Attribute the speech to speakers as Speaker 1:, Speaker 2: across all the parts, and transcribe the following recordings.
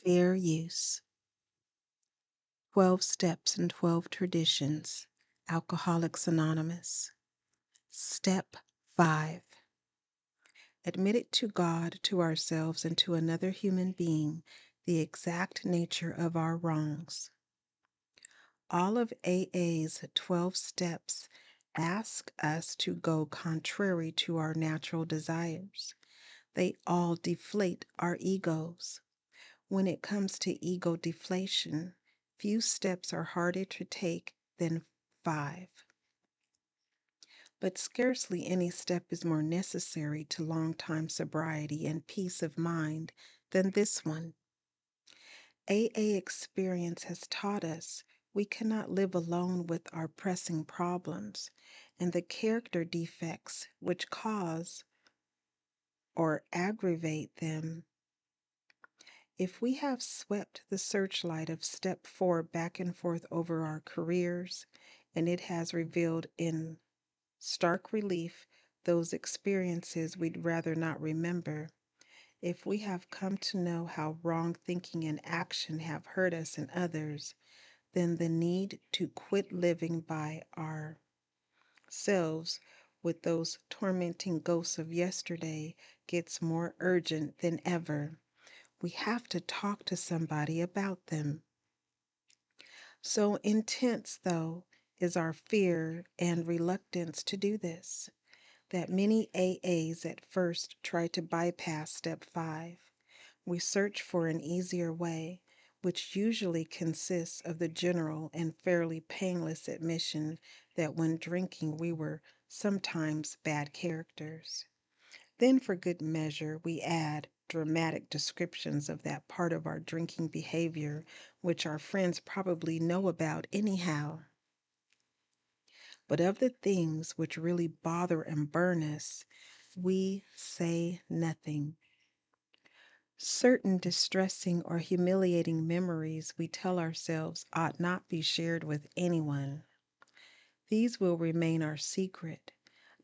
Speaker 1: Fair use. 12 Steps and 12 Traditions. Alcoholics Anonymous. Step 5. Admit it to God, to ourselves, and to another human being the exact nature of our wrongs. All of AA's 12 steps ask us to go contrary to our natural desires. They all deflate our egos. When it comes to ego deflation, few steps are harder to take than 5. But scarcely any step is more necessary to long-time sobriety and peace of mind than this one. AA experience has taught us we cannot live alone with our pressing problems and the character defects which cause or aggravate them. If we have swept the searchlight of step 4 back and forth over our careers, and it has revealed in stark relief those experiences we'd rather not remember, if we have come to know how wrong thinking and action have hurt us and others, then the need to quit living by ourselves with those tormenting ghosts of yesterday gets more urgent than ever. We have to talk to somebody about them. So intense, though, is our fear and reluctance to do this, that many AAs at first try to bypass step 5. We search for an easier way, which usually consists of the general and fairly painless admission that when drinking we were sometimes bad characters. Then, for good measure, we add dramatic descriptions of that part of our drinking behavior which our friends probably know about anyhow. But of the things which really bother and burn us, we say nothing. Certain distressing or humiliating memories we tell ourselves ought not be shared with anyone. These will remain our secret.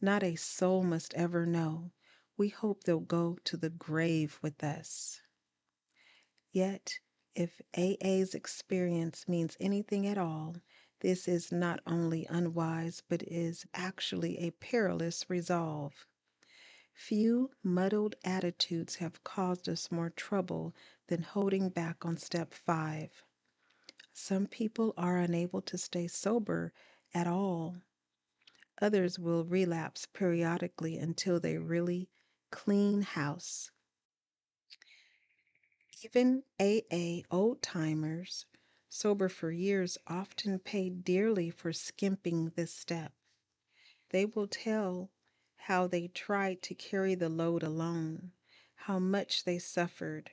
Speaker 1: Not a soul must ever know. We hope they'll go to the grave with us. Yet, if AA's experience means anything at all, this is not only unwise, but is actually a perilous resolve. Few muddled attitudes have caused us more trouble than holding back on step 5. Some people are unable to stay sober at all. Others will relapse periodically until they really clean house. Even AA old-timers, sober for years, often pay dearly for skimping this step. They will tell how they tried to carry the load alone, how much they suffered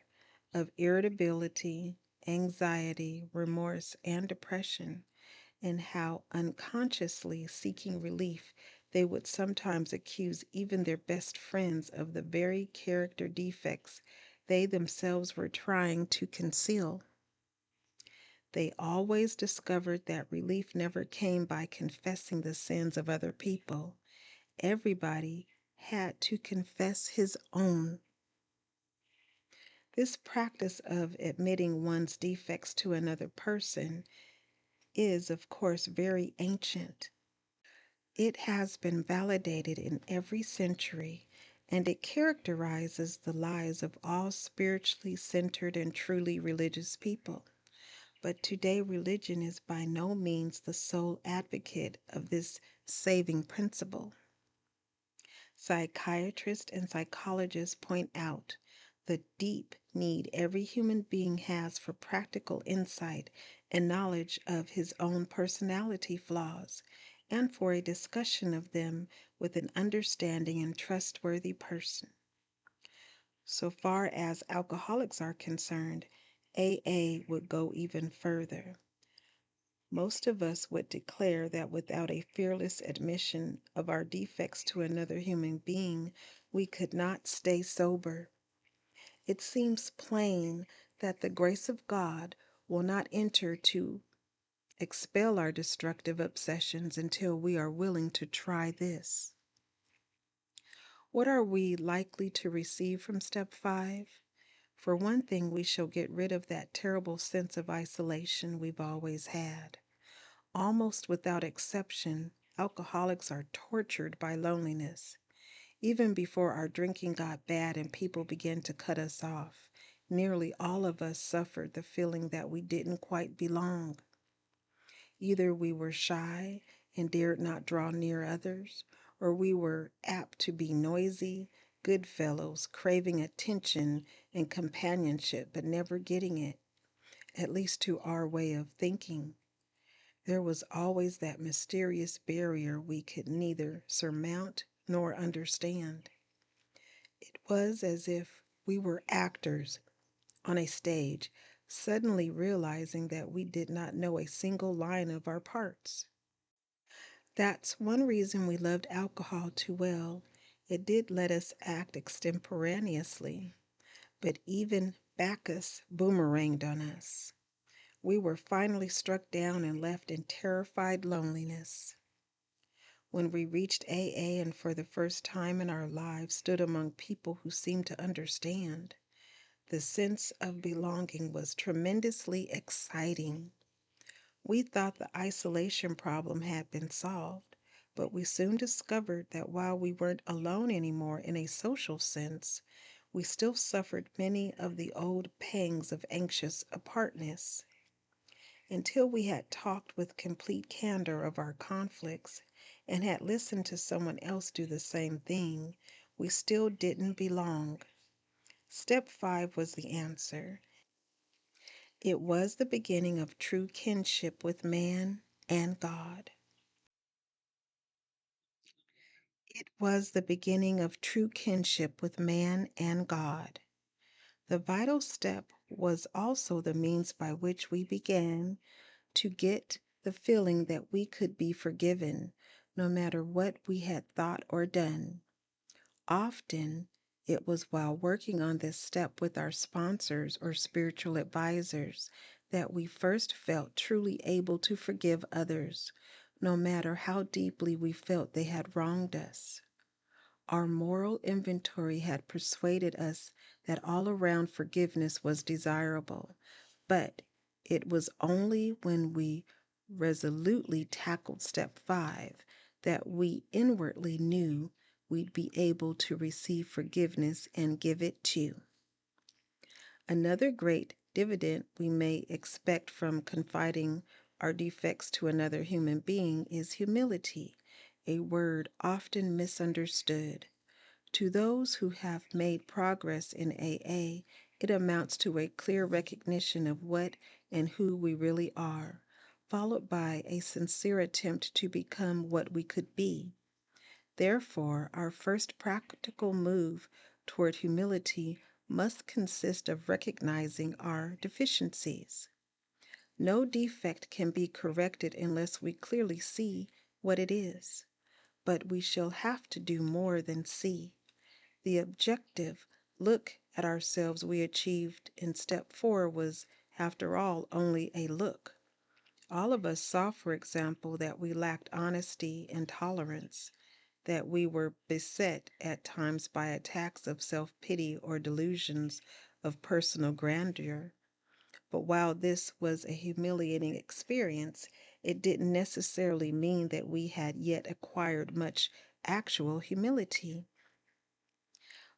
Speaker 1: of irritability, anxiety, remorse, and depression, and how unconsciously seeking relief they would sometimes accuse even their best friends of the very character defects they themselves were trying to conceal. They always discovered that relief never came by confessing the sins of other people. Everybody had to confess his own. This practice of admitting one's defects to another person is, of course, very ancient. It has been validated in every century, and it characterizes the lives of all spiritually centered and truly religious people. But today, religion is by no means the sole advocate of this saving principle. Psychiatrists and psychologists point out the deep need every human being has for practical insight and knowledge of his own personality flaws, and for a discussion of them with an understanding and trustworthy person. So far as alcoholics are concerned, AA would go even further. Most of us would declare that without a fearless admission of our defects to another human being, we could not stay sober. It seems plain that the grace of God will not enter to expel our destructive obsessions until we are willing to try this. What are we likely to receive from step 5? For one thing, we shall get rid of that terrible sense of isolation we've always had. Almost without exception, alcoholics are tortured by loneliness. Even before our drinking got bad and people began to cut us off, nearly all of us suffered the feeling that we didn't quite belong. Either we were shy and dared not draw near others, or we were apt to be noisy, good fellows, craving attention and companionship, but never getting it, at least to our way of thinking. There was always that mysterious barrier we could neither surmount nor understand. It was as if we were actors on a stage, suddenly realizing that we did not know a single line of our parts. That's one reason we loved alcohol too well. It did let us act extemporaneously, but even Bacchus boomeranged on us. We were finally struck down and left in terrified loneliness. When we reached AA and for the first time in our lives stood among people who seemed to understand, the sense of belonging was tremendously exciting. We thought the isolation problem had been solved, but we soon discovered that while we weren't alone anymore in a social sense, we still suffered many of the old pangs of anxious apartness. Until we had talked with complete candor of our conflicts and had listened to someone else do the same thing, we still didn't belong. Step 5 was the answer. It was the beginning of true kinship with man and God. It was the beginning of true kinship with man and God. The vital step was also the means by which we began to get the feeling that we could be forgiven no matter what we had thought or done. Often, it was while working on this step with our sponsors or spiritual advisors that we first felt truly able to forgive others, no matter how deeply we felt they had wronged us. Our moral inventory had persuaded us that all around forgiveness was desirable, but it was only when we resolutely tackled step 5 that we inwardly knew we'd be able to receive forgiveness and give it too. Another great dividend we may expect from confiding our defects to another human being is humility, a word often misunderstood. To those who have made progress in AA, it amounts to a clear recognition of what and who we really are, followed by a sincere attempt to become what we could be. Therefore, our first practical move toward humility must consist of recognizing our deficiencies. No defect can be corrected unless we clearly see what it is, but we shall have to do more than see. The objective look at ourselves we achieved in step 4 was, after all, only a look. All of us saw, for example, that we lacked honesty and tolerance, that we were beset at times by attacks of self-pity or delusions of personal grandeur. But while this was a humiliating experience, it didn't necessarily mean that we had yet acquired much actual humility.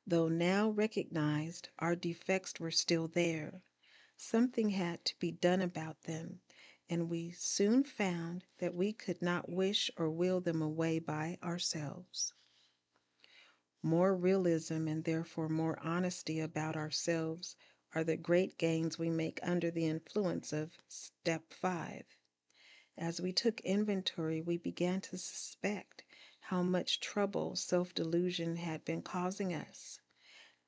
Speaker 1: Though now recognized, our defects were still there. Something had to be done about them, and we soon found that we could not wish or will them away by ourselves. More realism and therefore more honesty about ourselves are the great gains we make under the influence of step 5. As we took inventory, we began to suspect how much trouble self-delusion had been causing us.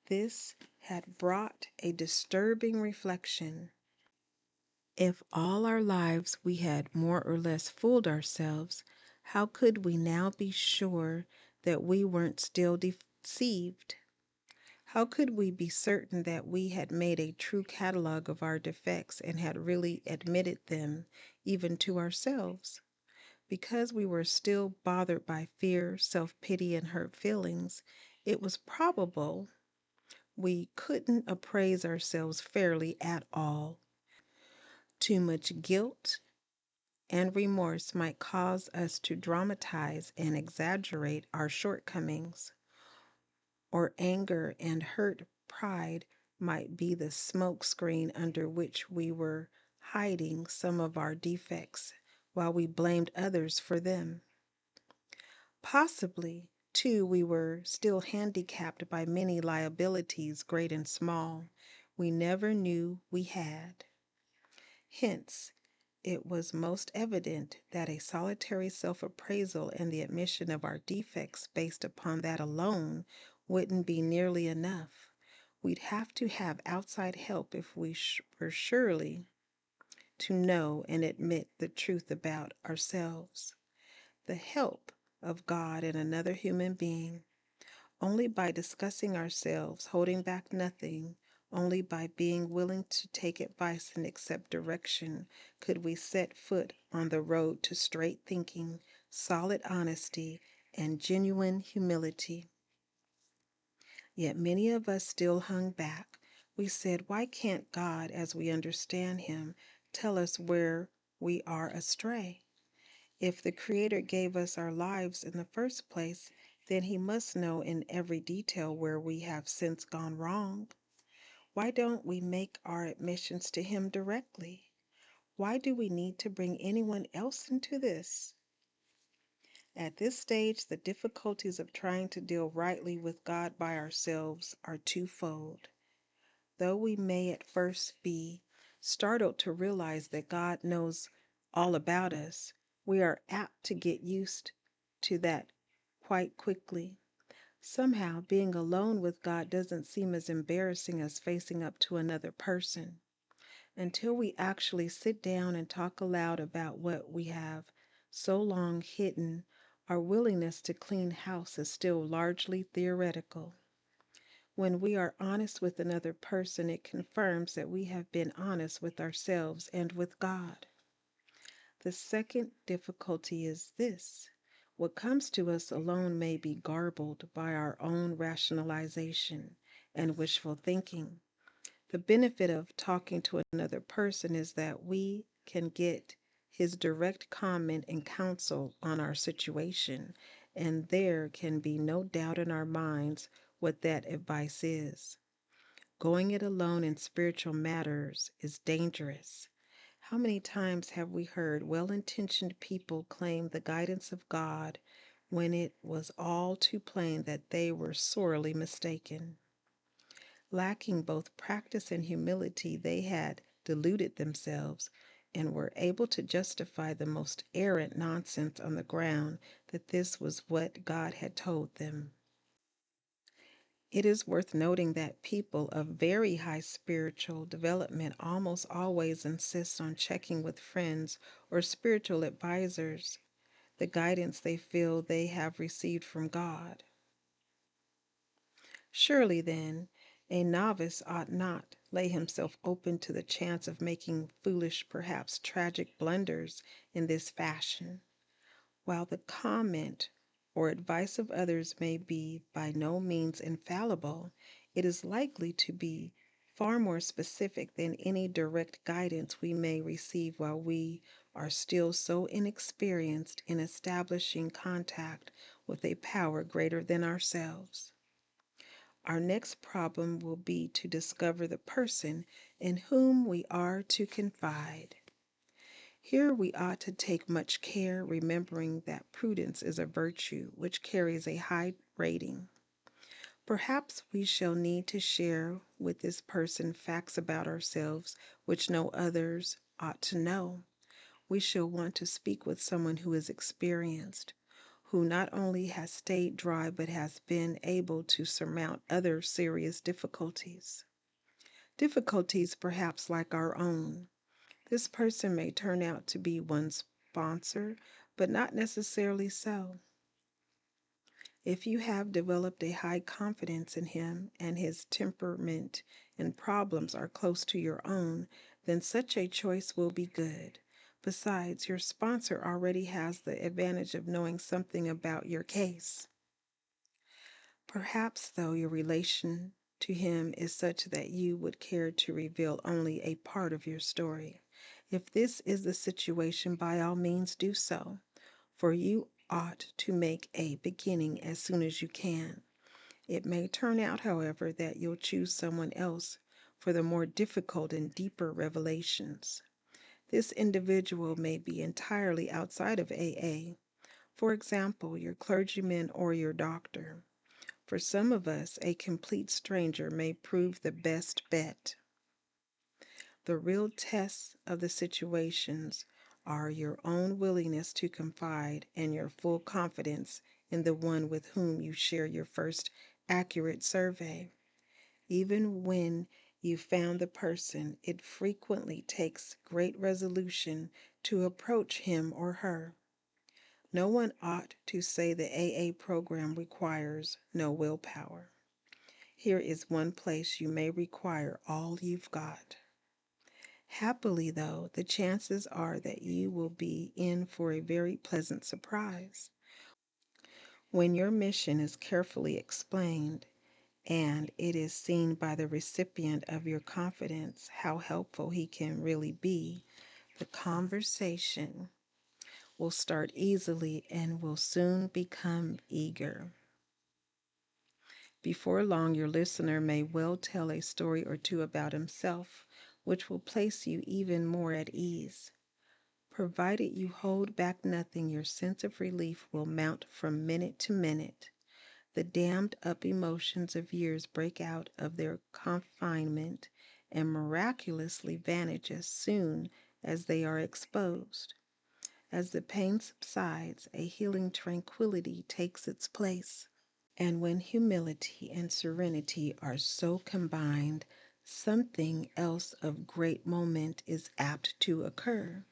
Speaker 1: This had brought a disturbing reflection. If all our lives we had more or less fooled ourselves, how could we now be sure that we weren't still deceived? How could we be certain that we had made a true catalog of our defects and had really admitted them, even to ourselves? Because we were still bothered by fear, self-pity, and hurt feelings, it was probable We couldn't appraise ourselves fairly at all. Too much guilt and remorse might cause us to dramatize and exaggerate our shortcomings, or anger and hurt pride might be the smoke screen under which we were hiding some of our defects while we blamed others for them. Possibly, too, we were still handicapped by many liabilities, great and small, we never knew we had. Hence, it was most evident that a solitary self appraisal and the admission of our defects based upon that alone wouldn't be nearly enough. We'd have to have outside help if we were surely to know and admit the truth about ourselves. The help of God and another human being. Only by discussing ourselves, holding back nothing, only by being willing to take advice and accept direction, could we set foot on the road to straight thinking, solid honesty, and genuine humility. Yet many of us still hung back. We said, why can't God, as we understand Him, tell us where we are astray? If the Creator gave us our lives in the first place, then He must know in every detail where we have since gone wrong. Why don't we make our admissions to Him directly? Why do we need to bring anyone else into this? At this stage, the difficulties of trying to deal rightly with God by ourselves are twofold. Though we may at first be startled to realize that God knows all about us, we are apt to get used to that quite quickly. Somehow, being alone with God doesn't seem as embarrassing as facing up to another person. Until we actually sit down and talk aloud about what we have so long hidden, our willingness to clean house is still largely theoretical. When we are honest with another person, it confirms that we have been honest with ourselves and with God. The second difficulty is this: what comes to us alone may be garbled by our own rationalization and wishful thinking. The benefit of talking to another person is that we can get his direct comment and counsel on our situation, and there can be no doubt in our minds what that advice is. Going it alone in spiritual matters is dangerous. How many times have we heard well intentioned people claim the guidance of God when it was all too plain that they were sorely mistaken? Lacking both practice and humility, they had deluded themselves and were able to justify the most arrant nonsense on the ground that this was what God had told them. It is worth noting that people of very high spiritual development almost always insist on checking with friends or spiritual advisors the guidance they feel they have received from God. Surely, then, a novice ought not lay himself open to the chance of making foolish, perhaps tragic blunders in this fashion. While the comment or advice of others may be by no means infallible, it is likely to be far more specific than any direct guidance we may receive while we are still so inexperienced in establishing contact with a power greater than ourselves. Our next problem will be to discover the person in whom we are to confide. Here we ought to take much care, remembering that prudence is a virtue which carries a high rating. Perhaps we shall need to share with this person facts about ourselves which no others ought to know. We shall want to speak with someone who is experienced, who not only has stayed dry but has been able to surmount other serious difficulties. Difficulties perhaps like our own. This person may turn out to be one's sponsor, but not necessarily so. If you have developed a high confidence in him and his temperament and problems are close to your own, then such a choice will be good. Besides, your sponsor already has the advantage of knowing something about your case. Perhaps, though, your relation to him is such that you would care to reveal only a part of your story. If this is the situation, by all means do so, for you ought to make a beginning as soon as you can. It may turn out, however, that you'll choose someone else for the more difficult and deeper revelations. This individual may be entirely outside of AA. For example, your clergyman or your doctor. For some of us, a complete stranger may prove the best bet. The real tests of the situations are your own willingness to confide and your full confidence in the one with whom you share your first accurate survey. Even when you found the person, it frequently takes great resolution to approach him or her. No one ought to say the AA program requires no willpower. Here is one place you may require all you've got. Happily, though, the chances are that you will be in for a very pleasant surprise. When your mission is carefully explained and it is seen by the recipient of your confidence how helpful he can really be, the conversation will start easily and will soon become eager. Before long, your listener may well tell a story or two about himself, which will place you even more at ease. Provided you hold back nothing, your sense of relief will mount from minute to minute. The dammed up emotions of years break out of their confinement and miraculously vanish as soon as they are exposed. As the pain subsides, a healing tranquility takes its place. And when humility and serenity are so combined, something else of great moment is apt to occur.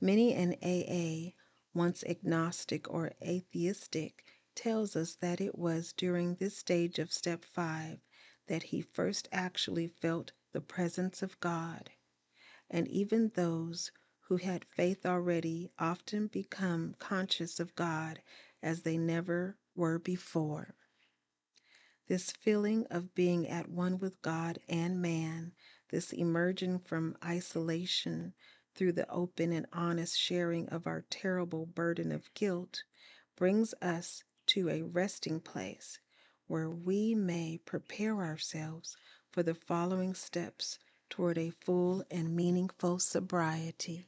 Speaker 1: Many an AA, once agnostic or atheistic, tells us that it was during this stage of step 5 that he first actually felt the presence of God. And even those who had faith already often become conscious of God as they never were before. This feeling of being at one with God and man, this emerging from isolation through the open and honest sharing of our terrible burden of guilt, brings us to a resting place where we may prepare ourselves for the following steps toward a full and meaningful sobriety.